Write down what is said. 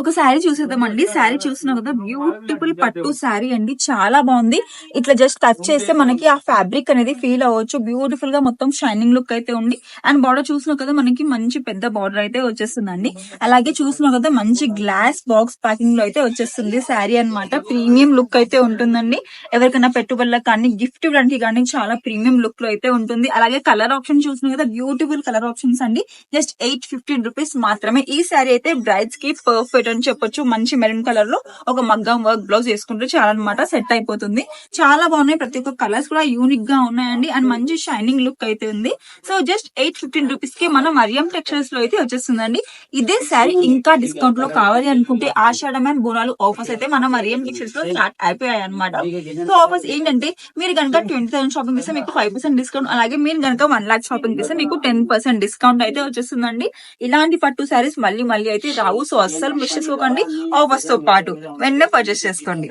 ఒక శారీ చూసేద్దామండి. శారీ చూస్తున్నాం కదా, బ్యూటిఫుల్ పట్టు శారీ అండి. చాలా బాగుంది. ఇట్లా జస్ట్ టచ్ చేస్తే మనకి ఆ ఫ్యాబ్రిక్ అనేది ఫీల్ అవ్వచ్చు. బ్యూటిఫుల్ గా మొత్తం షైనింగ్ లుక్ అయితే ఉంది. అండ్ బార్డర్ చూస్తున్నాం కదా, మనకి మంచి పెద్ద బార్డర్ అయితే వచ్చేస్తుందండి. అలాగే చూస్తున్నాం కదా, మంచి గ్లాస్ బాక్స్ ప్యాకింగ్ లో అయితే వచ్చేస్తుంది శారీ అన్నమాట. ప్రీమియం లుక్ అయితే ఉంటుందండి. ఎవరికైనా పెట్టుబడులకు కానీ గిఫ్ట్ ఇవ్వడానికి కానీ చాలా ప్రీమియం లుక్ లో అయితే ఉంటుంది. అలాగే కలర్ ఆప్షన్ చూస్తున్నాం కదా, బ్యూటిఫుల్ కలర్ ఆప్షన్స్ అండి. జస్ట్ 815 రూపీస్ మాత్రమే. ఈ శారీ అయితే బ్రైడ్స్ కి పర్ఫెక్ట్ అని చెప్పొచ్చు. మంచి మెరూన్ కలర్ లో ఒక మగ్గం వర్క్ బ్లౌజ్ వేసుకుంటే చాలా అనమాట సెట్ అయిపోతుంది. చాలా బాగున్నాయి. ప్రతి ఒక్క కలర్స్ కూడా యూనిక్ గా ఉన్నాయండి. అండ్ మంచి షైనింగ్ లుక్ అయితే ఉంది. సో జస్ట్ 815 రూపీస్ కి మనం మరియం టెక్స్టైల్స్ లో అయితే వచ్చేస్తుందండి. ఇదే శారీ ఇంకా డిస్కౌంట్ లో కావాలి అనుకుంటే ఆషాఢం అండ్ బోనాలు ఆఫర్స్ అయితే మనం మరియం టెక్స్టైల్స్ లో స్టార్ట్ అయిపోయాయి అనమాట. సో ఆఫర్స్ ఏంటంటే, మీరు కనుక 20,000 షాపింగ్ చేస్తే మీకు 5% డిస్కౌంట్, అలాగే మీరు కనుక 1 lakh షాపింగ్ చేస్తే మీకు 10% డిస్కౌంట్ అయితే వచ్చేస్తుందండి. ఇలాంటి పట్టు శారీస్ మళ్ళీ మళ్ళీ అయితే రావు. సో అస్సలు మిస్ చేసుకోకండి. ఆఫర్స్ తో పాటు వెంటనే పర్చేస్ చేసుకోండి.